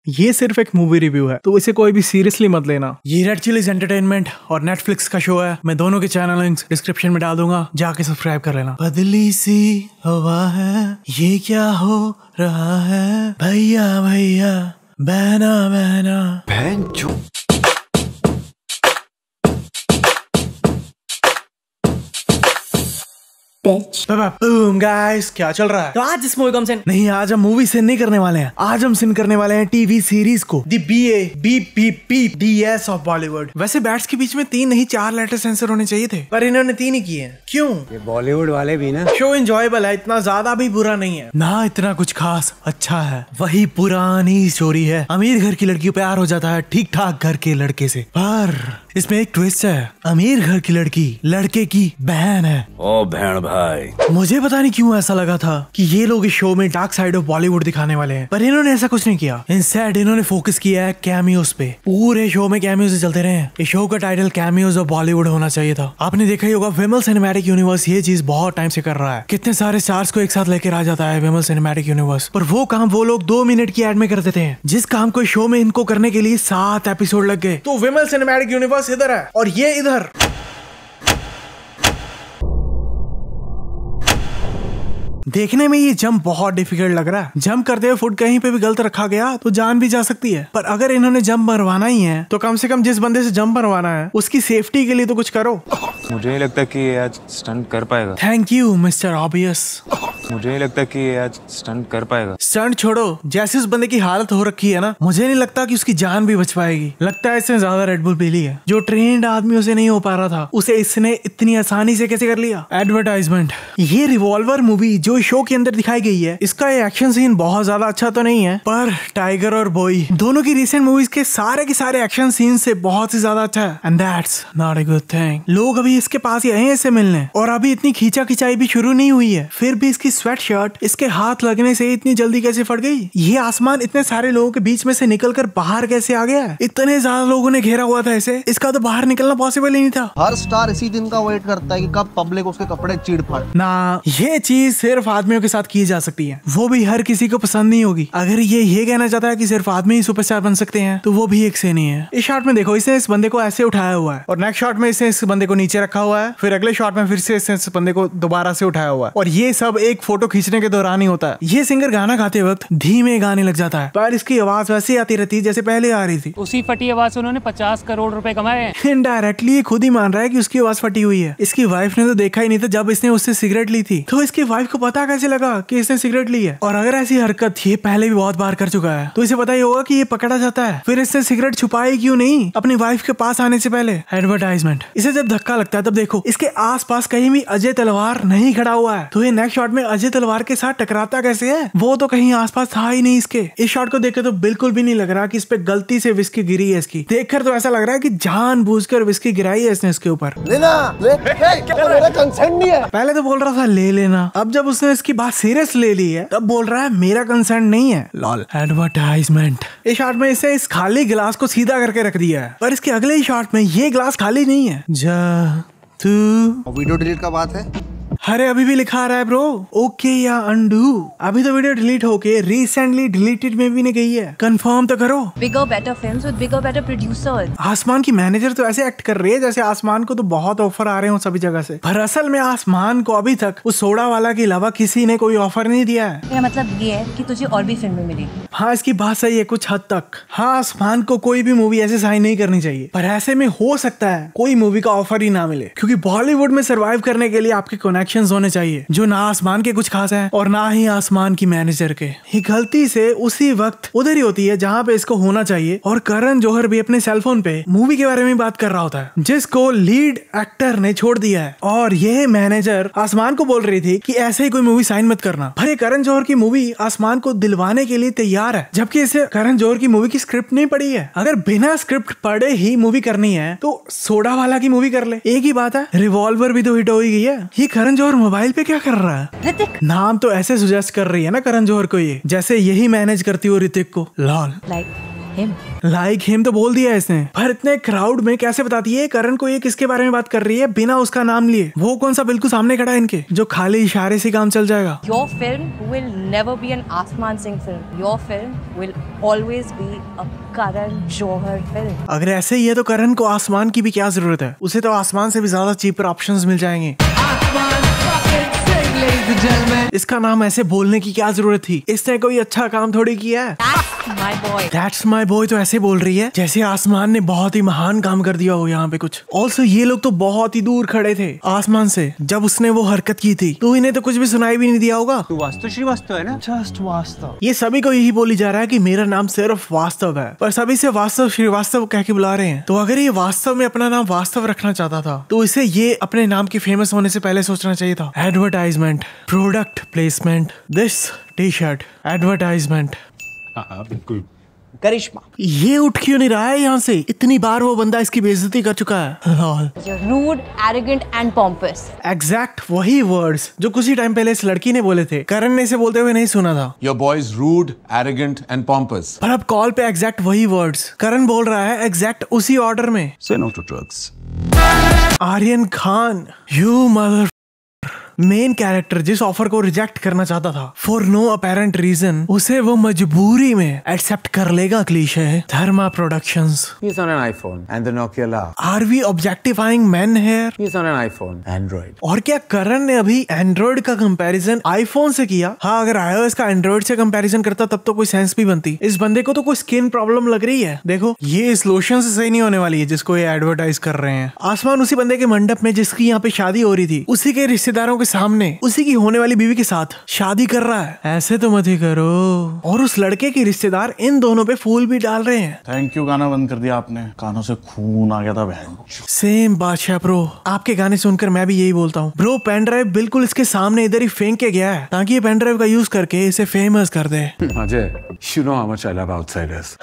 ये सिर्फ एक मूवी रिव्यू है, तो इसे कोई भी सीरियसली मत लेना। ये रेड चिलीज एंटरटेनमेंट और नेटफ्लिक्स का शो है। मैं दोनों के चैनल लिंक्स डिस्क्रिप्शन में डाल दूंगा, जाके सब्सक्राइब कर लेना। बदली सी हवा है, ये क्या हो रहा है, भैया भैया बहना बहना बहन चो। गाइस क्या चल रहा है? तो आज इस मूवी को हम सिन नहीं, आज हम मूवी सिन नहीं करने वाले हैं। आज हम सिन करने वाले हैं टीवी सीरीज को, दी BABPPDS ऑफ बॉलीवुड। वैसे बैट्स के बीच में 3 नहीं 4 लेटर सेंसर होने चाहिए थे, पर इन्होंने 3 ही किए हैं। क्यों? ये बॉलीवुड वाले भी ना। शो एंजॉयबल है, इतना ज्यादा भी बुरा नहीं है ना, इतना कुछ खास अच्छा है। वही पुरानी स्टोरी है, अमीर घर की लड़की प्यार हो जाता है ठीक ठाक घर के लड़के से, पर इसमें एक ट्विस्ट है। अमीर घर की लड़की लड़के की बहन है। ओ बहन भाई, मुझे पता नहीं क्यों ऐसा लगा था कि ये लोग इस शो में डार्क साइड ऑफ बॉलीवुड दिखाने वाले हैं, पर इन्होंने ऐसा कुछ नहीं किया। इंस्टेड इन्होंने फोकस किया है कैमियोस पे। पूरे शो में कैमियोस चलते रहे हैं। इस शो का टाइटल कैमियोस ऑफ बॉलीवुड होना चाहिए था। आपने देखा ही होगा विमल सिनेमैटिक यूनिवर्स ये चीज बहुत टाइम से कर रहा है। कितने सारे स्टार्स को एक साथ लेकर आ जाता है विमल सिनेमैटिक यूनिवर्स, पर वो काम वो लोग 2 मिनट की एड में कर देते हैं। जिस काम को शो में इनको करने के लिए 7 एपिसोड लग गए। तो विमल सिनेमैटिक यूनिवर्स इधर है और ये इधर। देखने में ये जंप बहुत डिफिकल्ट लग रहा है। जंप करते हुए फुट कहीं पे भी गलत रखा गया तो जान भी जा सकती है, पर अगर इन्होंने जंप मरवाना ही है तो कम से कम जिस बंदे से जंप मरवाना है उसकी सेफ्टी के लिए तो कुछ करो। मुझे नहीं लगता कि ये आज स्टंट कर पाएगा। Thank you mister obvious. मुझे नहीं लगता कि ये आज स्टंट कर पाएगा। स्टंट छोड़ो, जैसे उस बंदे की हालत हो रखी है ना, मुझे नहीं लगता कि उसकी जान भी बच पाएगी। लगता है इसने ज्यादा रेड बुल पी ली है। जो ट्रेंड आदमी उसे नहीं हो पा रहा था, उसे इसने इतनी आसानी से कैसे कर लिया। एडवर्टाइजमेंट। ये रिवॉल्वर मूवी जो शो के अंदर दिखाई गई है, इसका एक्शन सीन बहुत ज्यादा अच्छा तो नहीं है, पर टाइगर और बॉय दोनों की रिसेंट मूवीज के सारे एक्शन सीन से बहुत ही ज्यादा अच्छा है। And that's not a good thing. लोग अभी इसके पास ही आए हैं इसे मिलने, और अभी इतनी खींचा खिंचाई भी शुरू नहीं हुई है, फिर भी इसकी स्वेट शर्ट इसके हाथ लगने से इतनी जल्दी कैसे फट गई? ये आसमान इतने सारे लोगों के बीच में से निकलकर बाहर कैसे आ गया है? इतने ज्यादा लोगों ने घेरा हुआ था इसे, इसका तो बाहर निकलना पॉसिबल ही नहीं था। हर स्टार इसी दिन का वेट करता है कि कब पब्लिक उसके कपड़े चीड़ फाड़। ना, ये चीज सिर्फ आदमियों के साथ की जा सकती है, वो भी हर किसी को पसंद नहीं होगी। अगर ये कहना चाहता है कि सिर्फ आदमी ही सुपरस्टार बन सकते हैं, तो वो भी एक से नहीं है। इस शॉट में देखो, इसने इस बंदे को ऐसे उठाया हुआ है, और नेक्स्ट शॉट में इसने इस बंदे को नीचे रखा हुआ है, फिर अगले शॉट में फिर से इसने इस बंदे को दोबारा से उठाया हुआ है, और ये सब एक फोटो खींचने के दौरान ही होता है। ये सिंगर गाना गाते वक्त धीमे गाने लग जाता है, पर इसकी आवाज वैसे आती रहती है जैसे पहले आ रही थी। उसी फटी आवाज से उन्होंने 50 करोड़ रुपए कमाए हैं। इनडायरेक्टली ये खुद ही मान रहा है कि उसकी आवाज फटी हुई है। इसकी वाइफ ने तो देखा ही नहीं था जब इसने उससे सिगरेट ली थी, तो इसकी वाइफ को पता कैसे लगा कि इसने सिगरेट ली है? और अगर ऐसी हरकत ये पहले भी बहुत बार कर चुका है, तो इसे पता ही होगा कि ये पकड़ा जाता है। फिर इसने सिगरेट छुपाई क्यों नहीं अपनी वाइफ के पास आने से पहले? एडवर्टाइजमेंट। इसे जब धक्का लगता है तब देखो, इसके आसपास कहीं भी अजय तलवार नहीं खड़ा हुआ है, तो ये नेक्स्ट शॉट में अजय तलवार के साथ टकराता कैसे है? वो तो कहीं आसपास था ही नहीं इसके। इस शॉट को देखकर तो बिल्कुल भी नहीं लग रहा कि इस पे गलती से विस्की गिरी है। इसकी देखकर तो ऐसा लग रहा है कि जानबूझकर विस्की गिराई है इसने इसके ऊपर। लेना मेरा कंसेंट नहीं है। पहले तो बोल रहा था ले लेना, अब जब उसने इसकी बात सीरियस ले ली है तब बोल रहा है मेरा कंसेंट नहीं है। लॉल। एडवर्टाइजमेंट। इस शॉट में इसे इस खाली गिलास को सीधा करके रख दिया है, पर इसके अगले शॉट में ये गिलास खाली नहीं है। जा तू वीडियो डिलीट का बात है। अरे अभी भी लिखा रहा है ब्रो, ओके या अंडू। अभी तो वीडियो डिलीट होके रिसेंटली डिलीटेड में भी नहीं गई है, कंफर्म तो करो। Bigger better films with bigger better producers. आसमान की मैनेजर तो ऐसे एक्ट कर रही है जैसे आसमान को तो बहुत ऑफर आ रहे हो सभी जगह से, पर असल में आसमान को अभी तक उस सोडा वाला के अलावा किसी ने कोई ऑफर नहीं दिया है। मेरा मतलब ये है कि तुझे और भी फिल्में मिलेगी। हाँ, इसकी बात सही है कुछ हद तक। हाँ, आसमान को कोई भी मूवी ऐसे साइन नहीं करनी चाहिए, पर ऐसे में हो सकता है कोई मूवी का ऑफर ही ना मिले, क्योंकि बॉलीवुड में सर्वाइव करने के लिए आपके कनेक्शंस होने चाहिए जो ना आसमान के कुछ खास हैं और ना ही आसमान की मैनेजर के। ये गलती से उसी वक्त उधर ही होती है जहाँ पे इसको होना चाहिए, और करण जौहर भी अपने सेलफोन पे मूवी के बारे में बात कर रहा होता है जिसको लीड एक्टर ने छोड़ दिया है, और ये मैनेजर आसमान को बोल रही थी कि ऐसे ही कोई मूवी साइन मत करना। भले करण जौहर की मूवी आसमान को दिलवाने के लिए तैयार है, जबकि इसे करण जौहर की मूवी की स्क्रिप्ट नहीं पढ़ी है। अगर बिना स्क्रिप्ट पढ़े ही मूवी करनी है तो सोडा वाला की मूवी कर ले, एक ही बात है। रिवॉल्वर भी तो हिट हो ही गई है। ये करण जौहर मोबाइल पे क्या कर रहा है? ऋतिक। नाम तो ऐसे सुजेस्ट कर रही है ना करण जौहर को, ये जैसे यही मैनेज करती हो ऋतिक को। Lol. Like him. Like him तो बोल दिया इसने, पर इतने क्राउड में कैसे बताती है करण को ये किसके बारे में बात कर रही है बिना उसका नाम लिए? वो कौन सा बिल्कुल सामने खड़ा है इनके जो खाली इशारे से काम चल जाएगा? Your film will never be an Asman Singh film. Your film will always be a Karan Johar film. अगर ऐसे ही है तो करण को आसमान की भी क्या जरूरत है? उसे तो आसमान से भी ज्यादा चीपर ऑप्शंस मिल जाएंगे। इसका नाम ऐसे बोलने की क्या जरूरत थी? इसने कोई अच्छा काम थोड़ी किया है। That's my boy. That's my boy तो ऐसे बोल रही है जैसे आसमान ने बहुत ही महान काम कर दिया हो यहाँ पे कुछ। ऑल्सो ये लोग तो बहुत ही दूर खड़े थे आसमान से जब उसने वो हरकत की थी, तो इन्हें तो कुछ भी सुनाई भी नहीं दिया होगा। तू वास्तु श्रीवास्तव है ना? जस्ट वास्तव। ये सभी को यही बोली जा रहा है कि मेरा नाम सिर्फ वास्तव है, पर सभी से वास्तव श्रीवास्तव कह के बुला रहे हैं। तो अगर ये वास्तव में अपना नाम वास्तव रखना चाहता था तो इसे ये अपने नाम के फेमस होने से पहले सोचना चाहिए था। Advertisement, product placement, this T shirt advertisement. बिल्कुल। करिश्मा। ये उठ क्यों नहीं रहा है यहाँ से? इतनी बार वो बंदा इसकी बेइज्जती कर चुका है। You're rude, arrogant and pompous. Exact वही वर्ड्स जो कुछ ही टाइम पहले इस लड़की ने बोले थे, करण ने इसे बोलते हुए नहीं सुना था। Your boy is rude, arrogant and pompous. पर अब कॉल पे एग्जैक्ट वही वर्ड्स करण बोल रहा है, एग्जैक्ट उसी ऑर्डर में। Say no to drugs. Aryan Khan, you mother. Main character जिस ऑफर को रिजेक्ट करना चाहता था फॉर नो अपेरेंट रीजन, उसे वो मजबूरी में एक्सेप्ट कर लेगा। Cliche Dharma productions. He's on an iPhone and the Nokia La. Are we objectifying man here? He's on an iPhone. Android. और क्या करण ने अभी एंड्रॉइड का कंपैरिजन आईफोन से किया? हाँ, अगर iOS का एंड्रॉइड से कंपैरिजन करता तब तो कोई सेंस भी बनती। इस बंदे को तो कोई स्किन प्रॉब्लम लग रही है। देखो ये इस लोशन से सही नहीं होने वाली है जिसको ये एडवर्टाइज कर रहे हैं। आसमान उसी बंदे के मंडप में जिसकी यहाँ पे शादी हो रही थी, उसी के रिश्तेदारों के सामने उसी की होने वाली बीवी के साथ शादी कर रहा है। ऐसे तो मत ही करो। और उस लड़के के रिश्तेदार इन दोनों पे फूल भी डाल रहे हैं। थैंक यू, गाना बंद कर दिया आपने, कानों से खून आ गया था बहन। सेम बादशाह ब्रो, आपके गाने सुनकर मैं भी यही बोलता हूँ। ब्रो पेन ड्राइव बिल्कुल इसके सामने इधर ही फेंक के गया है ताकि ये पेन ड्राइव का यूज करके इसे फेमस कर दे। Ajay, you know how much I love outsiders.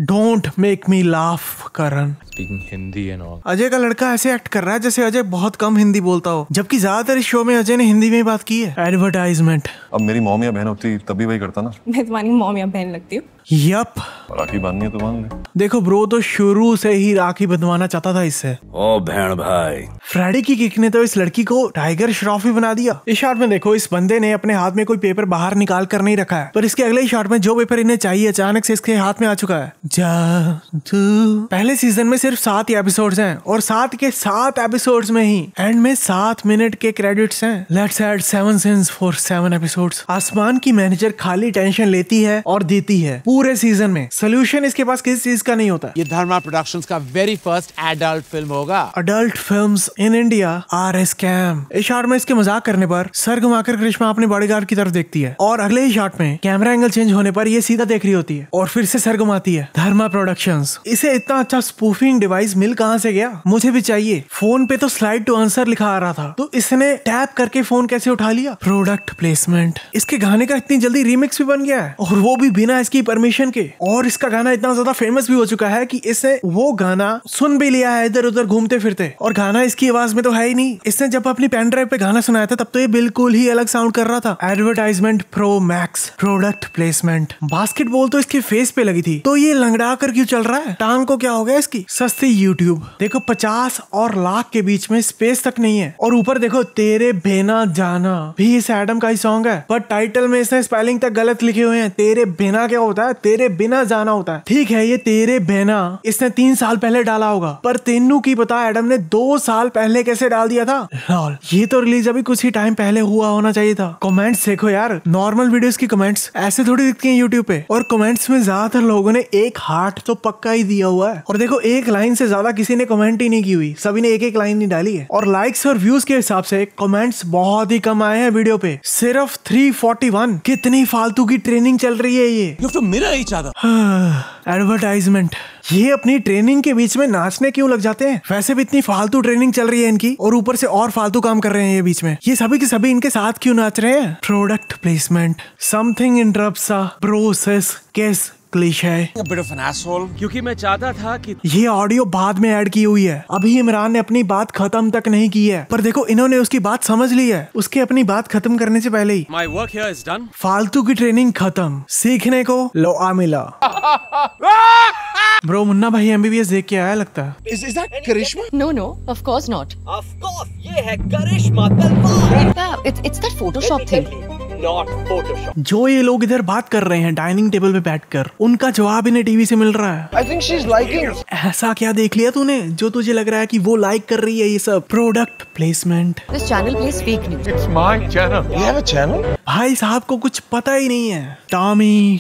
Don't make me laugh Karan. Speaking Hindi and all. Ajay का लड़का ऐसे एक्ट कर रहा है जैसे अजय बहुत कम हिंदी बोलता हो, जबकि ज्यादातर इस शो में अजय ने हिंदी में बात की है। एडवर्टाइजमेंट। अब मेरी मॉम या बहन होती तभी वही करता ना। मैं तुम्हारी मॉम या बहन लगती हूँ? यप। राखी बांधनी है तो बांध ले। देखो ब्रो तो शुरू से ही राखी बंधवाना चाहता था इससे। ओ बहन भाई। फ्रेडी की किक ने तो इस लड़की को टाइगर श्रॉफ ही बना दिया। इस शॉट में देखो इस बंदे ने अपने हाथ में कोई पेपर बाहर निकाल कर नहीं रखा है, पर इसके अगले शॉट में जो पेपर इन्हें चाहिए अचानक से इसके हाथ में आ चुका है। जादू। पहले सीजन में सिर्फ 7 ही एपिसोड्स हैं और 7 के 7 एपिसोड्स में ही एंड में 7 मिनट के क्रेडिट्स हैं। Let's add 7 scenes for 7 episodes. आसमान की मैनेजर खाली टेंशन लेती है और देती है पूरे सीजन में। सोल्यूशन इसके पास किसी चीज का नहीं होता। ये धर्मा प्रोडक्शंस का वेरी फर्स्ट एडल्ट फिल्म होगा। Adult films in India are a scam. इस शॉट में इसके मजाक करने पर सर घुमाकर करिश्मा अपने बॉडीगार्ड की तरफ देखती है और अगले ही शॉट में कैमरा एंगल चेंज होने पर ये सीधा देख रही होती है और फिर से सर घुमाती है। धर्मा प्रोडक्शंस। इसे इतना अच्छा स्पूफिंग डिवाइस मिल कहां से गया? मुझे भी चाहिए। फोन पे तो स्लाइड टू आंसर लिखा आ रहा था, तो इसने टैप करके फोन कैसे उठा लिया? Product placement. इसके गाने का इतनी जल्दी रीमिक्स भी बन गया है और वो भी बिना इसकी परमिशन के। और इसका गाना इतना ज्यादा फेमस भी हो चुका है कि इसने वो गाना सुन भी लिया है इधर उधर घूमते फिरते, और गाना इसकी आवाज में तो है ही नहीं। इसने जब अपनी पेन ड्राइव पे गाना सुनाया था तब तो ये बिल्कुल ही अलग साउंड कर रहा था। Advertisement pro max. Product placement. Basketball तो इसके फेस पे लगी थी, तो ये लंगड़ा कर क्यों चल रहा है? टांग को क्या हो गया इसकी? सस्ती यूट्यूब। देखो 50 और लाख के बीच में स्पेस तक नहीं है, और ऊपर देखो तेरे बिना जाना भी इस एडम का ही सॉन्ग है, पर टाइटल में इसने स्पेलिंग तक गलत लिखे हुए हैं। तेरे बिना क्या होता है? तेरे बिना जाना होता है। ठीक है, ये तेरे बिना इसने 3 साल पहले डाला होगा, पर तेनू की पता एडम ने 2 साल पहले कैसे डाल दिया था। लॉल, ये तो रिलीज अभी कुछ ही टाइम पहले हुआ होना चाहिए था। कमेंट्स देखो यार, नॉर्मल वीडियोस की कमेंट्स ऐसे थोड़ी दिखती हैं यूट्यूब पे, और कमेंट्स में ज्यादातर लोगों ने एक हार्ट तो पक्का ही दिया हुआ है। और देखो एक लाइन से ज्यादा किसी ने कमेंट ही नहीं की हुई, सभी ने एक एक लाइन ही डाली है। और लाइक्स और व्यूज के हिसाब से कमेंट्स बहुत ही कम आए हैं वीडियो पे, सिर्फ 341। कितनी फालतू की ट्रेनिंग चल रही है ये। You have to mirror each other. Advertisement. ये अपनी ट्रेनिंग के बीच में नाचने क्यों लग जाते हैं? वैसे भी इतनी फालतू ट्रेनिंग चल रही है इनकी, और ऊपर से और फालतू काम कर रहे हैं ये बीच में। ये सभी के सभी इनके साथ क्यों नाच रहे हैं? Product placement. Something interrupts a process. Case cliché. क्योंकि मैं चाहता था कि ये ऑडियो बाद में ऐड की हुई है, अभी इमरान ने अपनी बात खत्म तक नहीं की है, पर देखो इन्होंने उसकी बात समझ ली है उसके अपनी बात खत्म करने से पहले ही। My work here is done. फालतू की ट्रेनिंग खत्म, सीखने को लो आ मिला। ब्रो मुन्ना भाई MBBS देख के आया लगता है। Is that Karishma? No, no, of course not. Of course, ये है करिश्मा तलवार। It's that Photoshop thing. Not Photoshop. जो ये लोग इधर बात कर रहे हैं डाइनिंग टेबल पे बैठकर, उनका जवाब इन्हें टीवी से मिल रहा है। I think she's liking it. ऐसा क्या देख लिया तूने जो तुझे लग रहा है कि वो लाइक कर रही है ये सब? Product placement. This channel plays fake news. It's my channel. You have a channel? भाई साहब को कुछ पता ही नहीं है। Tommy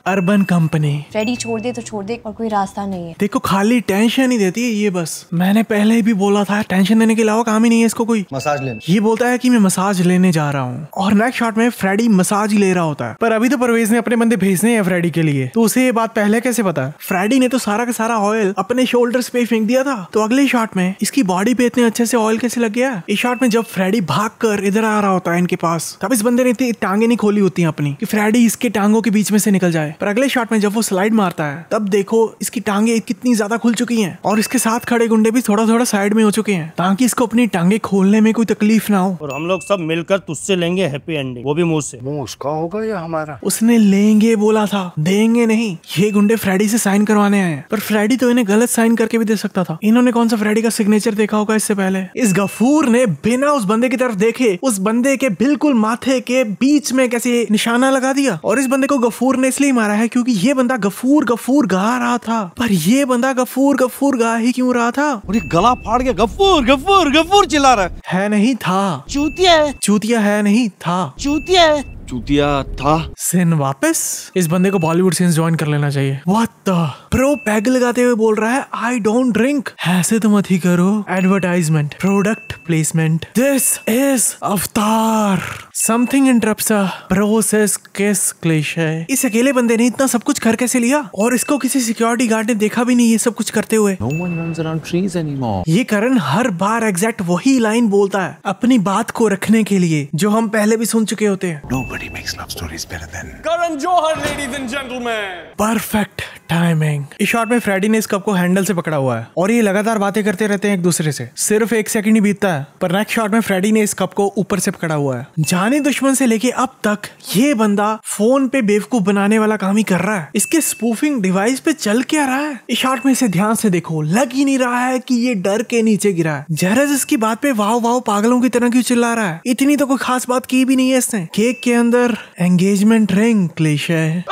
urban company. फ्रेडी छोड़ दे तो छोड़ दे और कोई रास्ता नहीं है। देखो खाली टेंशन ही देती है ये बस। मैंने पहले भी बोला था टेंशन देने के अलावा काम ही नहीं है इसको कोई। मसाज लेने। ये बोलता है कि मैं मसाज लेने जा रहा हूँ और नेक्स्ट शॉट में फ्रेडी मसाज ही ले रहा होता है। पर अभी तो परवेज ने अपने बंदे भेजने हैं फ्रेडी के लिए, तो उसे ये बात पहले कैसे पता है? फ्रेडी ने तो सारा का सारा ऑयल अपने शोल्डर्स पे फेंक दिया था, तो अगले शॉट में इसकी बॉडी पे इतने अच्छे से ऑयल कैसे लग गया? इस शॉट में जब फ्रेडी भागकर इधर आ रहा होता है इनके पास, तब इस बंदे ने इतनी टांगे नहीं खोली होती अपनी कि फ्रेडी इसके टांगों के बीच में से निकल जाए। पर अगले शॉट में जब वो स्लाइड मारता है तब देखो इसकी टांगे कितनी ज्यादा खुल चुकी हैं और इसके साथ खड़े गुंडे भी थोड़ा थोड़ा साइड में हो चुके हैं ताकि इसको अपनी टांगे खोलने में कोई तकलीफ ना हो। और हम लोग सब मिलकर तुझसे लेंगे हैप्पी एंडिंग, वो भी मुंह से। मुंह उसका होगा या हमारा? उसने लेंगे बोला था, देंगे नहीं। ये गुंडे फ्रेडी से साइन करवाने आए हैं, पर फ्रेडी तो इन्हें गलत साइन करके भी दे सकता था। इन्होंने कौन सा फ्रेडी का सिग्नेचर देखा होगा इससे पहले? इस गफूर ने बिना उस बंदे की तरफ देखे उस बंदे के बिल्कुल माथे के बीच में कैसे निशाना लगा दिया। और इस बंदे को गफूर ने इसलिए मारा है क्योंकि ये बंदा गफूर गफूर गा रहा था, पर ये बंदा गफूर गफूर गा ही क्यों रहा था? और ये गला फाड़ के गफूर गफूर गफूर चिल्ला रहा है नहीं था। चूतिया है। चूतिया है नहीं था। चूतिया है। चूतिया था। सिन वापस। इस बंदे को बॉलीवुड सीन्स ज्वाइन कर लेना चाहिए। What the? प्रो पैग लगाते हुए बोल रहा है आई डोंट ड्रिंक। ऐसे तो मत ही करो। Advertisement, product placement. This is अवतार। समथिंग इंटरप्ट्स अ प्रोसेस किस क्लीशे। इस अकेले बंदे ने इतना सब कुछ कर कैसे लिया? और इसको किसी सिक्योरिटी गार्ड ने देखा भी नहीं ये सब कुछ करते हुए। No one runs around trees anymore. ये करण हर बार एग्जैक्ट वही लाइन बोलता है अपनी बात को रखने के लिए जो हम पहले भी सुन चुके होते हैं। Nobody makes love stories better than Karan Johar, ladies and gentlemen. Perfect timing. इस शॉट में फ्रेडी ने इस कप को हैंडल से पकड़ा हुआ है और ये लगातार बातें करते रहते हैं एक दूसरे से। सिर्फ 1 सेकंड ही बीतता है, पर नेक्स्ट शॉट में फ्रेडी ने इस कप को ऊपर से पकड़ा हुआ है। जाने दुश्मन से लेके अब तक ये बंदा फोन पे बेवकूफ बनाने वाला काम ही कर रहा है। इसके स्पूफिंग डिवाइस पे चल क्या रहा है? इस शॉट में इसे ध्यान से देखो, लग ही नहीं रहा है कि ये डर के नीचे गिरा है। जहरज इसकी बात पे वाव वाव पागलों की तरह क्यों चिल्ला रहा है? इतनी तो कोई खास बात की भी नहीं है इसने। केक के अंदर एंगेजमेंट रिंग क्लीशे।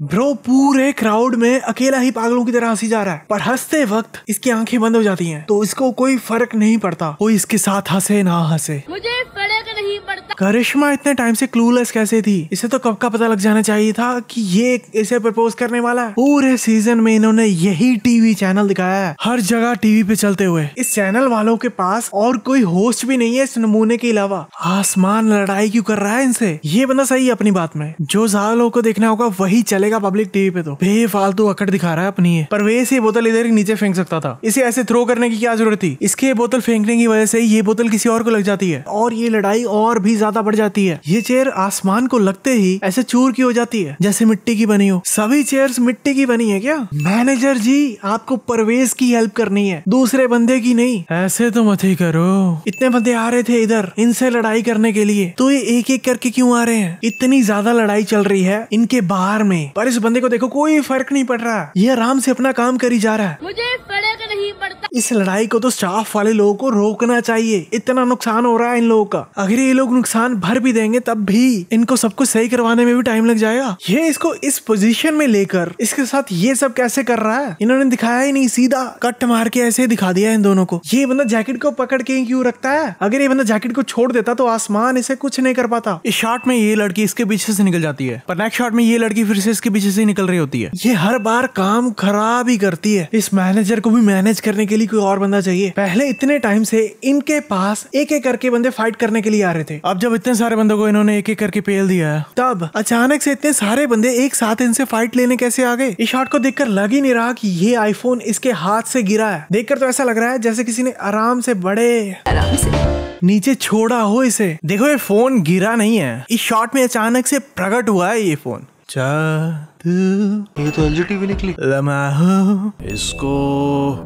ब्रो पूरे क्राउड में अकेला ही पागलों की तरह हंसी जा रहा है, पर हंसते वक्त इसकी आंखें बंद हो जाती हैं, तो इसको कोई फर्क नहीं पड़ता कोई इसके साथ हंसे ना हंसे। मुझे फर्क नहीं पड़ता। करिश्मा इतने टाइम से क्लूलेस कैसे थी? इसे तो कब का पता लग जाना चाहिए था कि ये इसे प्रपोज करने वाला है। पूरे सीजन में इन्होंने यही टीवी चैनल दिखाया है, हर जगह टीवी पे चलते हुए। इस चैनल वालों के पास और कोई होस्ट भी नहीं है इस नमूने के अलावा। आसमान लड़ाई क्यों कर रहा है इनसे? ये बंदा सही है अपनी बात में, जो ज्यादा लोगों को देखना होगा वही चलेगा पब्लिक टीवी पे। तो बेफालतू अकड़ दिखा रहा है अपनी ये। पर वैसे ये बोतल इधर ही नीचे फेंक सकता था, इसे ऐसे थ्रो करने की क्या जरूरत थी? इसके बोतल फेंकने की वजह से ये बोतल किसी और को लग जाती है और ये लड़ाई और भी ज्यादा बढ़ जाती है। ये चेयर आसमान को लगते ही ऐसे चूर की हो जाती है जैसे मिट्टी की बनी हो। सभी चेयर्स मिट्टी की बनी है क्या? मैनेजर जी आपको परवेज की हेल्प करनी है, दूसरे बंदे की नहीं। ऐसे तो मत ही करो। इतने बंदे आ रहे थे इधर इनसे लड़ाई करने के लिए, तो ये एक एक करके क्यों आ रहे हैं? इतनी ज्यादा लड़ाई चल रही है इनके बाहर में, पर इस बंदे को देखो कोई फर्क नहीं पड़ रहा। ये आराम से अपना काम करी जा रहा है। मुझे फर्क नहीं पड़ता। इस लड़ाई को तो स्टाफ वाले लोगों को रोकना चाहिए, इतना नुकसान हो रहा है इन लोगों का। अगर ये लोग नुकसान भर भी देंगे तब भी इनको सब कुछ सही करवाने में भी टाइम लग जाएगा। ये इसको इस पोजीशन में लेकर इसके साथ ये सब कैसे कर रहा है? इन्होंने दिखाया ही नहीं, सीधा कट मार के ऐसे दिखा दिया इन दोनों को। ये बंदा जैकेट को पकड़ के क्यों रखता है? अगर ये बंदा जैकेट को छोड़ देता तो आसमान इसे कुछ नहीं कर पाता। इस शॉट में ये लड़की इसके पीछे से निकल जाती है, पर नेक्स्ट शॉट में ये लड़की फिर से इसके पीछे से निकल रही होती है। ये हर बार काम खराब ही करती है। इस मैनेजर को भी मैनेज करने के लिए कोई और बंदा चाहिए। पहले इतने टाइम से इनके पास एक एक करके बंदे फाइट करने के लिए आ रहे थे, अब जब इतने सारे बंदों को इन्होंने एक एक करके पेल दिया है, तब अचानक से इतने सारे बंदे एक साथ इनसे फाइट लेने कैसे आ गए? इस शॉट को देखकर लग ही नहीं रहा कि ये आईफोन इसके हाथ से गिरा है। देखकर तो ऐसा लग रहा है जैसे किसी ने आराम से नीचे छोड़ा हो इसे। देखो ये फोन गिरा नहीं है, इस शॉट में अचानक से प्रकट हुआ है ये फोन। ये तो एलजी टीवी निकली। इसको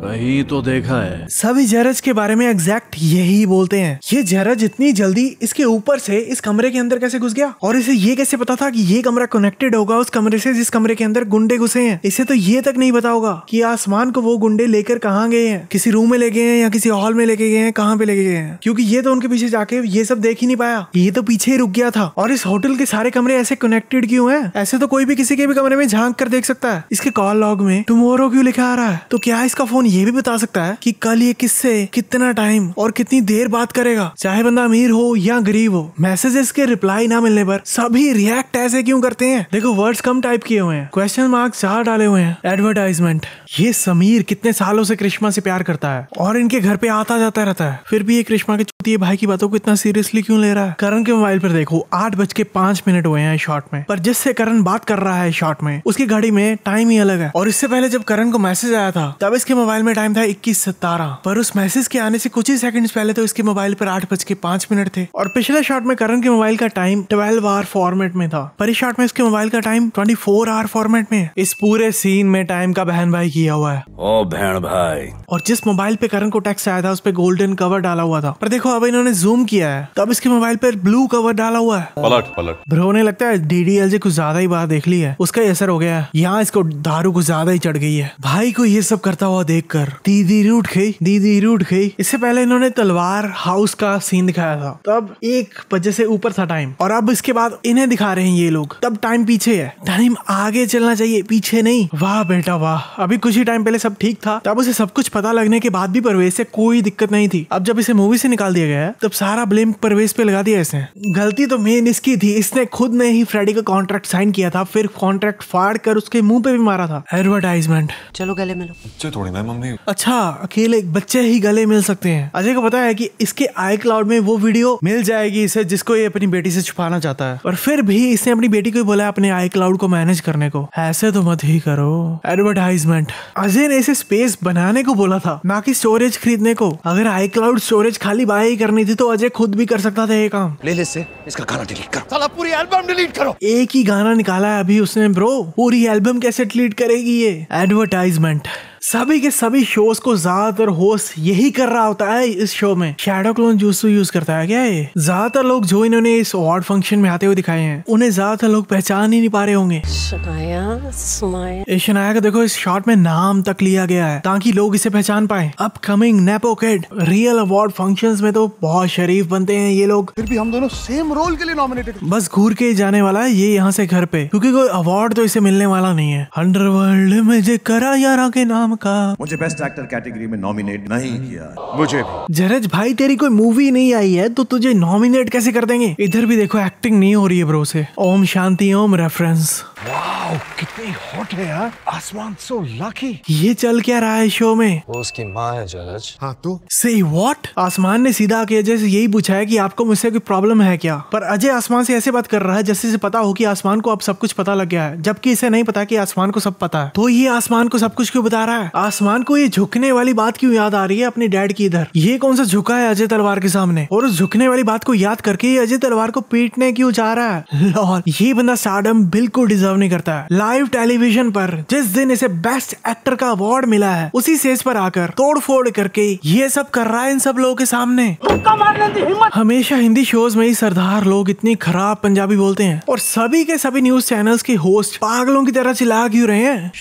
कहीं तो देखा है। सभी जरज के बारे में एग्जैक्ट यही बोलते हैं। ये जरज इतनी जल्दी इसके ऊपर से इस कमरे के अंदर कैसे घुस गया, और इसे ये कैसे पता था कि ये कमरा कनेक्टेड होगा उस कमरे से जिस कमरे के अंदर गुंडे घुसे हैं। इसे तो ये तक नहीं पता होगा कि आसमान को वो गुंडे लेकर कहाँ गए हैं, किसी रूम में ले गए हैं या किसी हॉल में लेके गए हैं, कहाँ पे लेके गए हैं, क्योंकि ये तो उनके पीछे जाके ये सब देख ही नहीं पाया। ये तो पीछे ही रुक गया था। और इस होटल के सारे कमरे ऐसे कनेक्टेड क्यों हैं? ऐसे तो कोई भी किसी के भी कमरे में झांक कर देख सकता है। इसके कॉल लॉग में टुमारो क्यों लिखा आ रहा है? तो क्या इसका फोन ये भी बता सकता है कि कल ये किससे कितना टाइम और कितनी देर बात करेगा? चाहे बंदा अमीर हो या गरीब हो, मैसेजेस के रिप्लाई ना मिलने पर सभी रिएक्ट ऐसे क्यों करते हैं? देखो वर्ड्स कम टाइप किए हुए हैं, क्वेश्चन मार्क 4 डाले हुए हैं। एडवर्टाइजमेंट। ये समीर कितने सालों से करिश्मा से प्यार करता है और इनके घर पे आता जाता रहता है, फिर भी ये करिश्मा के चूतिए भाई की बातों को इतना सीरियसली क्यों ले रहा है? करण के मोबाइल पर देखो 8:05 हुए हैं शॉर्ट में, पर जिससे करण बात कर रहा है शॉर्ट में उसकी घड़ी में टाइम ही अलग है। और इससे पहले जब करण को मैसेज आया था तब इसके मोबाइल में टाइम था 21:17, पर उस मैसेज के आने से कुछ ही सेकंड्स पहले तो इसके मोबाइल पर 8:05 थे। और पिछले शॉट में करण के मोबाइल का टाइम 12 आवर फॉर्मेट में था, पर इस शॉट में इसके मोबाइल का टाइम 24 आवर फॉर्मेट में है। इस पूरे सीन में टाइम का बहन भाई किया हुआ है। ओ बहन भाई। और जिस मोबाइल पे करण को टेक्स्ट आया था उस पे गोल्डन कवर डाला हुआ था, पर देखो अब इन्होंने जूम किया है तब इसके मोबाइल पर ब्लू कवर डाला हुआ है। पलट ब्रो ने लगता है DDLJ कुछ ज्यादा ही बात देख ली है, उसका असर हो गया है। यहाँ इसको दारू कुछ ज्यादा ही चढ़ गई है। भाई को ये सब करता हुआ देखकर दीदी रूठ गई। इससे पहले इन्होंने तलवार हाउस का सीन दिखाया था, तब 1 बजे से ऊपर था टाइम, और अब इसके बाद इन्हें दिखा रहे हैं ये लोग, तब टाइम पीछे है। टाइम आगे चलना चाहिए, पीछे नहीं। वाह बेटा वाह, अभी कुछ ही टाइम पहले सब ठीक था, तब उसे सब कुछ पता लगने के बाद भी परवेज से कोई दिक्कत नहीं थी। अब जब इसे मूवी से निकाल दिया गया है तब सारा ब्लेम परवेज पे लगा दिया इसने। गलती तो मेन इसकी थी, इसने खुद ने ही फ्रेडी का कॉन्ट्रैक्ट साइन किया था, फिर कॉन्ट्रैक्ट फाड़ कर उसके मुंह पे भी मारा था। एडवर्टाइजमेंट। चलो गले मिलो। बच्चे थोड़ी ना मम्मी। अच्छा, अकेले बच्चे ही गले मिल सकते हैं। अजय को पता है कि इसके iCloud में वो वीडियो मिल जाएगी इसे जिसको ये अपनी बेटी से छुपाना चाहता है, पर फिर भी इसने अपनी बेटी को बोला अपने iCloud को मैनेज करने को। ऐसे तो मत ही करो। एडवर्टाइजमेंट। अजय ने इसे स्पेस बनाने को बोला था, ना कि स्टोरेज खरीदने को। अगर iCloud स्टोरेज खाली बाय ही करनी थी तो अजय खुद भी कर सकता था ये काम। प्लेलिस्ट से इसका गाना डिलीट करो। साला पूरी एल्बम डिलीट करो। एक ही गाना निकाला है अभी उसने ब्रो, पूरी एल्बम कैसे डिलीट करेगी ये? एडवर्टाइजमेंट। सभी के सभी शोज को ज्यादातर होस्ट यही कर रहा होता है। इस शो में शैडो क्लोन जूसू यूज करता है क्या ये? ज्यादातर लोग जो इन्होंने इस अवार्ड फंक्शन में आते हुए दिखाए हैं उन्हें ज्यादातर लोग पहचान ही नहीं पा रहे होंगे। शनाया का देखो इस शॉट में नाम तक लिया गया है ताकि लोग इसे पहचान पाए। Upcoming nepo kid. Real award functions में तो बहुत शरीफ बनते हैं ये लोग, फिर भी हम दोनों सेम रोल के लिए नॉमिनेटेड। बस घूर के जाने वाला है ये यहाँ से घर पे, क्योंकि कोई अवार्ड तो इसे मिलने वाला नहीं है। अंडरवर्ल्ड में जे करा यारा के नाम का। मुझे बेस्ट एक्टर कैटेगरी में नॉमिनेट नहीं किया। मुझे भी। जरज भाई तेरी कोई मूवी नहीं आई है तो तुझे नॉमिनेट कैसे कर देंगे? इधर भी देखो एक्टिंग नहीं हो रही है ब्रो से। ओम शांति ओम रेफरेंस। वाओ, कितनी हॉट है यार। आसमान सो लकी। ये चल क्या रहा है शो में? वो उसकी माँ है जरज। हाँ तो से व्हाट? आसमान ने सीधा आके अजय से यही पूछा है कि आपको मुझसे कोई प्रॉब्लम है क्या, पर अजय आसमान से ऐसे बात कर रहा है जैसे इसे पता हो कि आसमान को अब सब कुछ पता लग गया है, जबकि इसे नहीं पता कि आसमान को सब पता है। तो ये आसमान को सब कुछ क्यों बता रहा है? आसमान को ये झुकने वाली बात क्यों याद आ रही है अपने डैड की इधर? ये कौन सा झुका है अजय तलवार के सामने, और उस झुकने वाली बात को याद करके ये अजय तलवार को पीटने क्यों जा रहा है? लॉल, ये बंदा स्टारडम बिल्कुल डिजर्व नहीं करता है। लाइव टेलीविजन पर जिस दिन इसे बेस्ट एक्टर का अवार्ड मिला है उसी स्टेज पर आकर तोड़ फोड़ करके ये सब कर रहा है इन सब लोगों के सामने। हमेशा हिंदी शोज में ही सरदार लोग इतनी खराब पंजाबी बोलते हैं और सभी के सभी न्यूज चैनल्स के होस्ट पागलों की तरह चिल्ला क्यों रहे हैं?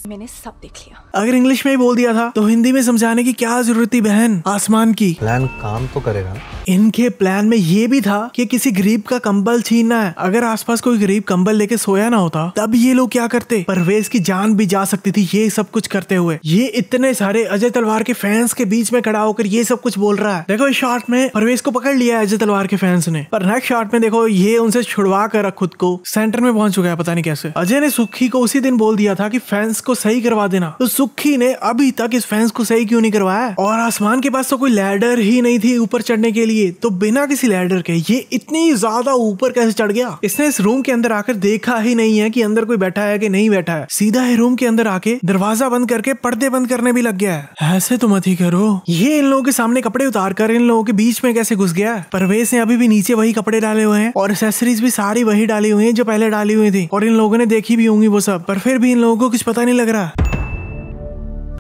मैंने सब देख लिया। अगर इंग्लिश में ही बोल दिया था तो हिंदी में समझाने की क्या जरूरत थी बहन? आसमान की प्लान काम तो करेगा। इनके प्लान में ये भी था कि किसी गरीब का कंबल छीनना है। अगर आसपास कोई गरीब कंबल लेके सोया ना होता तब ये लोग क्या करते? परवेज की जान भी जा सकती थी ये सब कुछ करते हुए। ये इतने सारे अजय तलवार के फैंस के बीच में खड़ा होकर ये सब कुछ बोल रहा है। देखो इस शॉट में परवेज को पकड़ लिया है अजय तलवार के फैंस ने, पर नेक्स्ट शॉट में देखो ये उनसे छुड़वा कर खुद को सेंटर में पहुंच चुका है, पता नहीं कैसे। अजय ने सुखी को उसी दिन बोल दिया था कि फैंस को सही करवा देना, तो सुखी ने अभी तक इस फेंस को सही क्यों नहीं करवाया? और आसमान के पास तो कोई लैडर ही नहीं थी ऊपर चढ़ने के लिए, तो बिना किसी लैडर के ये इतनी ज्यादा ऊपर कैसे चढ़ गया? इसने इस रूम के अंदर आकर देखा ही नहीं है कि अंदर कोई बैठा है कि नहीं बैठा है, सीधा ही रूम के अंदर आके दरवाजा बंद करके पर्दे बंद करने भी लग गया है। ऐसे तो मत ही करो। ये इन लोगों के सामने कपड़े उतार कर इन लोगों के बीच में कैसे घुस गया? परवेश ने अभी भी नीचे वही कपड़े डाले हुए हैं और एक्सेसरीज भी सारी वही डाली हुई है जो पहले डाली हुई थी, और इन लोगों ने देखी भी होंगी वो सब, पर फिर भी इन लोगों को कुछ पता नहीं लग रहा।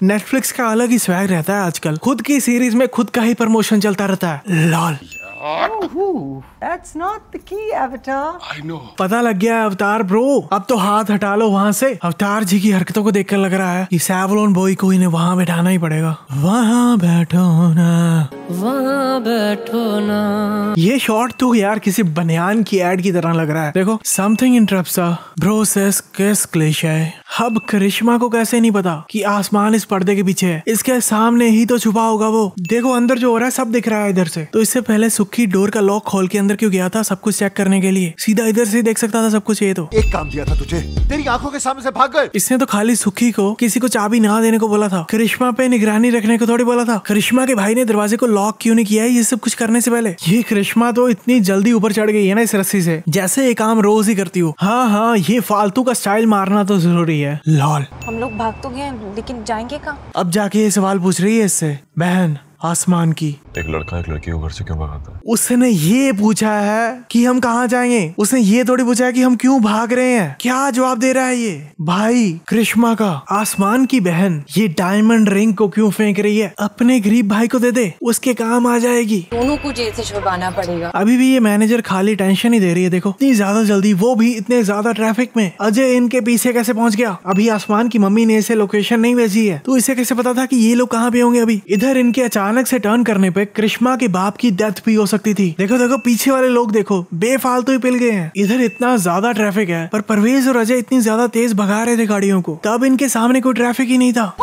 नेटफ्लिक्स का अलग ही स्वैग रहता है आजकल, खुद की सीरीज में खुद का ही प्रमोशन चलता रहता है। Lol That's not the key, Avatar. I know. पता लग गया अवतार ब्रो, अब तो हाथ हटा लो वहाँ से। अवतार जी की हरकतों को देखकर लग रहा है कि सैवलोन बॉय को इन्हें वहाँ बैठाना ही पड़ेगा। वहाँ बैठो ना, वहाँ बैठो ना। ये शॉट तो यार किसी बनियान की एड की तरह लग रहा है। देखो, समथिंग इंटरप्ट्स ब्रो सेस किस क्लीशे। अब करिश्मा को कैसे नहीं पता कि आसमान इस पर्दे के पीछे है, इसके सामने ही तो छुपा होगा वो। देखो अंदर जो हो रहा है सब दिख रहा है इधर से। तो इससे पहले सुखी डोर का लॉक खोल के अंदर क्यों गया था? सब कुछ चेक करने के लिए। सीधा इधर से देख सकता था सब कुछ। ये तो एक काम दिया था तुझे, तेरी आंखों के सामने से भाग गए। इसने तो खाली सुखी को किसी को चाबी ना देने को बोला था, करिश्मा पे निगरानी रखने को थोड़ी बोला था। करिश्मा के भाई ने दरवाजे को लॉक क्यों नहीं किया है ये सब कुछ करने से पहले? ये करिश्मा तो इतनी जल्दी ऊपर चढ़ गई है ना इस रस्सी से, जैसे ये काम रोज ही करती हो। हाँ, ये फालतू का स्टाइल मारना तो जरूरी है। लॉल, हम लोग भाग तो गए लेकिन जाएंगे कहाँ? अब जाके ये सवाल पूछ रही है इससे बहन आसमान की। एक लड़का एक लड़की को घर से क्यों भगाता है? उसने ये पूछा है कि हम कहाँ जाएंगे, उसने ये थोड़ी पूछा है कि हम क्यों भाग रहे हैं। क्या जवाब दे रहा है ये भाई करिश्मा का? आसमान की बहन ये डायमंड रिंग को क्यों फेंक रही है? अपने गरीब भाई को दे दे, उसके काम आ जाएगी। दोनों को जेल से छुड़वाना पड़ेगा। अभी भी ये मैनेजर खाली टेंशन ही दे रही है। देखो इतनी ज्यादा जल्दी, वो भी इतने ज्यादा ट्रैफिक में। अजय इनके पीछे कैसे पहुंच गया? अभी आसमान की मम्मी ने इसे लोकेशन नहीं भेजी है, तो इसे कैसे पता था कि ये लोग कहाँ पे होंगे? अभी इधर इनके अचानक से टर्न करने पे करिश्मा के बाप की डेथ भी हो सकती थी। देखो देखो पीछे वाले लोग देखो, बेफालतू ही पिल गए हैं। इधर इतना ज्यादा ट्रैफिक है, पर परवेज और अजय इतनी ज्यादा तेज भगा रहे थे गाड़ियों को, तब इनके सामने कोई ट्रैफिक ही नहीं था।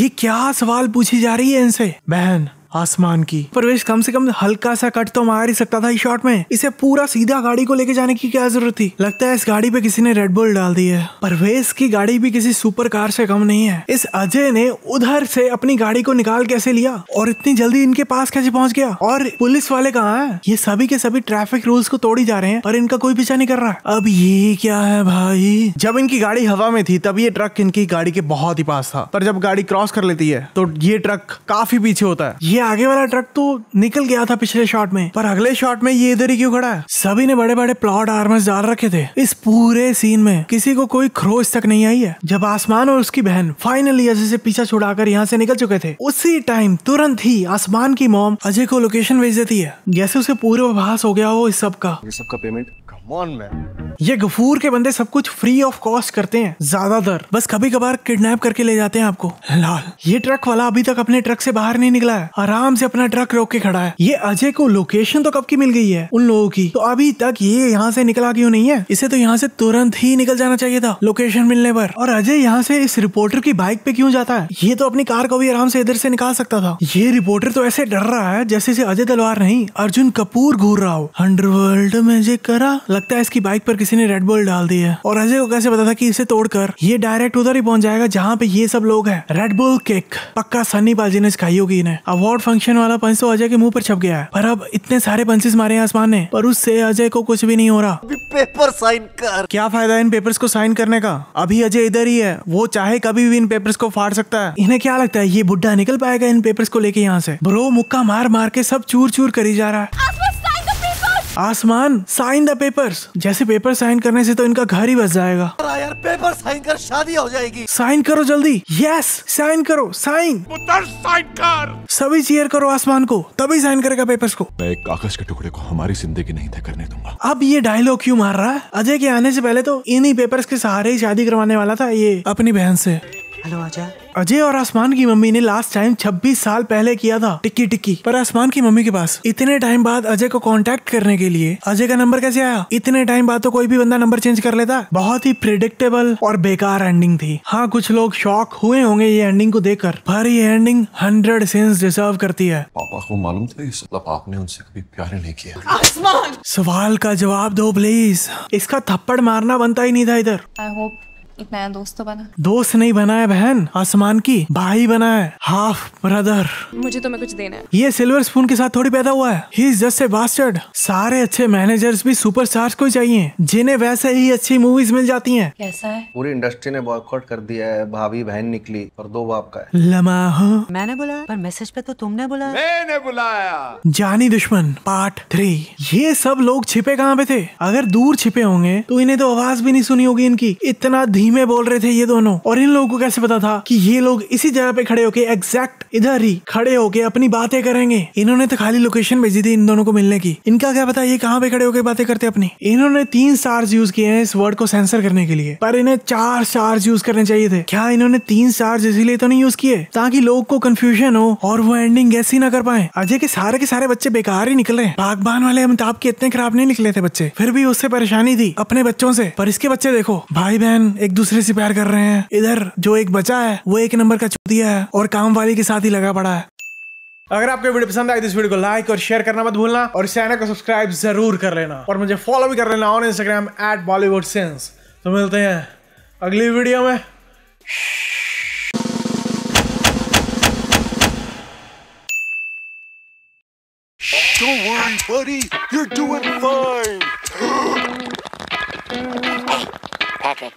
ये क्या सवाल पूछी जा रही है इनसे बहन आसमान की? परवेश कम से कम हल्का सा कट तो मार ही सकता था इस शॉट में। इसे पूरा सीधा गाड़ी को लेके जाने की क्या जरूरत थी? लगता है इस गाड़ी पे किसी ने रेड बुल डाल दी है। परवेश की गाड़ी भी किसी सुपर कार से कम नहीं है। इस अजय ने उधर से अपनी गाड़ी को निकाल कैसे लिया और इतनी जल्दी इनके पास कैसे पहुंच गया? और पुलिस वाले कहाँ हैं? ये सभी के सभी ट्रैफिक रूल्स को तोड़ी जा रहे हैं और इनका कोई पीछा नहीं कर रहा। अब ये क्या है भाई? जब इनकी गाड़ी हवा में थी तब ये ट्रक इनकी गाड़ी के बहुत ही पास था, पर जब गाड़ी क्रॉस कर लेती है तो ये ट्रक काफी पीछे होता है। ये आगे वाला ट्रक तो निकल गया था पिछले शॉट में, पर अगले शॉट में ये इधर ही क्यों खड़ा है? सभी ने बड़े बड़े प्लॉट आर्मर्स डाल रखे थे। इस पूरे सीन में किसी को कोई खरोच तक नहीं आई है। जब आसमान और उसकी बहन फाइनली अजय से पीछा छुड़ाकर यहाँ से निकल चुके थे, उसी टाइम तुरंत ही आसमान की मॉम अजय को लोकेशन भेज देती है, जैसे उसे पूर्वाभास हो गया हो इस सब का। ये सबका पेमेंट कम ऑन मैन। ये गफूर के बंदे सब कुछ फ्री ऑफ कॉस्ट करते हैं, ज्यादातर बस कभी कभार किडनैप करके ले जाते हैं आपको। लाल, ये ट्रक वाला अभी तक अपने ट्रक से बाहर नहीं निकला है, आराम से अपना ट्रक रोक के खड़ा है। ये अजय को लोकेशन तो कब की मिल गई है उन लोगों की, तो अभी तक ये यहाँ से निकला क्यों नहीं है? इसे तो यहाँ से तुरंत ही निकल जाना चाहिए था लोकेशन मिलने पर। और अजय यहाँ से इस रिपोर्टर की बाइक पे क्यों जाता है? ये तो अपनी कार को भी आराम से इधर से निकाल सकता था। ये रिपोर्टर तो ऐसे डर रहा है जैसे से अजय तलवार नहीं अर्जुन कपूर घूर रहा हो। अंडरवर्ल्ड में जे करा, लगता है इसकी बाइक पर किसी ने रेड बुल डाल दी है। और अजय को कैसे पता था कि इसे तोड़कर ये डायरेक्ट उधर ही पहुंच जाएगा जहाँ पे ये सब लोग हैं। रेड बुल किक पक्का सन्नी पाजी ने सिखाई होगी इन्हें। अवार्ड फंक्शन वाला पंच तो अजय के मुंह पर छप गया है, पर अब इतने सारे पंचेस मारे हैं आसमान ने, पर उससे अजय को कुछ भी नहीं हो रहा। पेपर साइन कर। क्या फायदा इन पेपर्स को साइन करने का? अभी अजय इधर ही है, वो चाहे कभी भी इन पेपर्स को फाड़ सकता है। इन्हें क्या लगता है ये बुड्ढा निकल पाएगा इन पेपर्स को लेके यहाँ से? ब्रो मुक्का मार मार के सब चूर चूर करी जा रहा है। आसमान साइन द पेपर्स। जैसे पेपर साइन करने से तो इनका घर ही बस जाएगा। यार पेपर साइन कर, शादी हो जाएगी। साइन करो जल्दी। यस साइन करो, साइन साइन कर। सभी चीयर करो आसमान को, तभी साइन करेगा पेपर्स को। मैं एक कागज के टुकड़े को हमारी जिंदगी नहीं तय करने दूंगा। अब ये डायलॉग क्यों मार रहा है? अजय के आने से पहले तो इन्हीं पेपर्स के सहारे ही शादी करवाने वाला था ये अपनी बहन से। हेलो अजय। अजय और आसमान की मम्मी ने लास्ट टाइम 26 साल पहले किया था टिक्की टिक्की, पर आसमान की मम्मी के पास इतने टाइम बाद अजय को कांटेक्ट करने के लिए अजय का नंबर कैसे आया? इतने टाइम बाद तो कोई भी बंदा नंबर चेंज कर लेता। बहुत ही प्रिडिक्टेबल और बेकार एंडिंग थी। हाँ, कुछ लोग शॉक हुए होंगे ये एंडिंग को देखकर, पर ये एंडिंग 100 सेंस डिजर्व करती है। पापा को मालूम था इस आपने उनसे कभी प्यार नहीं किया। आसमान, सवाल का जवाब दो प्लीज। इसका थप्पड़ मारना बनता ही नहीं था इधर। I hope एक नया दोस्त तो बना। दोस्त नहीं बना है बहन, आसमान की भाई बना है, हाफ ब्रदर। मुझे तुम्हें कुछ देना है। ये सिल्वर स्पून के साथ थोड़ी पैदा हुआ है। He is just a bastard. सारे अच्छे मैनेजर्स भी सुपरस्टार्स को चाहिए जिन्हें वैसे ही अच्छी मूवीज मिल जाती हैं। कैसा है? पूरी इंडस्ट्री ने बॉयकॉट कर दिया है, भाभी बहन निकली और 2 बाप का है। लम्हा मैंने बुलाया पर मैसेज पे तो तुमने बुलाया। मैंने बुलाया। जानी दुश्मन पार्ट 3। ये सब लोग छिपे कहाँ पे थे? अगर दूर छिपे होंगे तो इन्हें तो आवाज भी नहीं सुनी होगी इनकी। इतना धीमे बोल रहे थे ये दोनों, और इन लोगों को कैसे पता था कि ये लोग इसी जगह पे खड़े होके एग्जैक्ट इधर ही खड़े होके अपनी बातें करेंगे? इन्होंने तो खाली लोकेशन भेजी थी इन दोनों को मिलने की। इनका क्या पता ये कहाँ पे खड़े होके बातें करते अपनी। इन्होंने 3 स्टार्स यूज किए हैं इस वर्ड को सेंसर करने के लिए, पर इन्हें 4 स्टार्स यूज करने चाहिए थे। क्या इन्होंने 3 स्टार्स इसीलिए तो नहीं यूज किए ताकि लोग को कंफ्यूजन हो और वो एंडिंग गैस ही ना कर पाए? अजय के सारे बच्चे बेकार ही निकल रहे हैं। बागबान वाले अमिताभ के इतने खराब नहीं निकले थे बच्चे, फिर भी उससे परेशानी थी अपने बच्चों से। पर इसके बच्चे देखो, भाई बहन एक दूसरे से प्यार कर रहे हैं। इधर जो एक बचा है वो 1 नंबर का चूतिया है और काम वाली के साथ ही लगा पड़ा है। अगर आपको वीडियो पसंद आई तो इस वीडियो को लाइक और शेयर करना मत भूलना, और इस चैनल को सब्सक्राइब जरूर कर लेना, और मुझे फॉलो भी कर लेना ऑन इंस्टाग्राम @BollywoodSins। तो मिलते हैं अगली वीडियो में। Don't worry, buddy. You're doing fine. Patrick.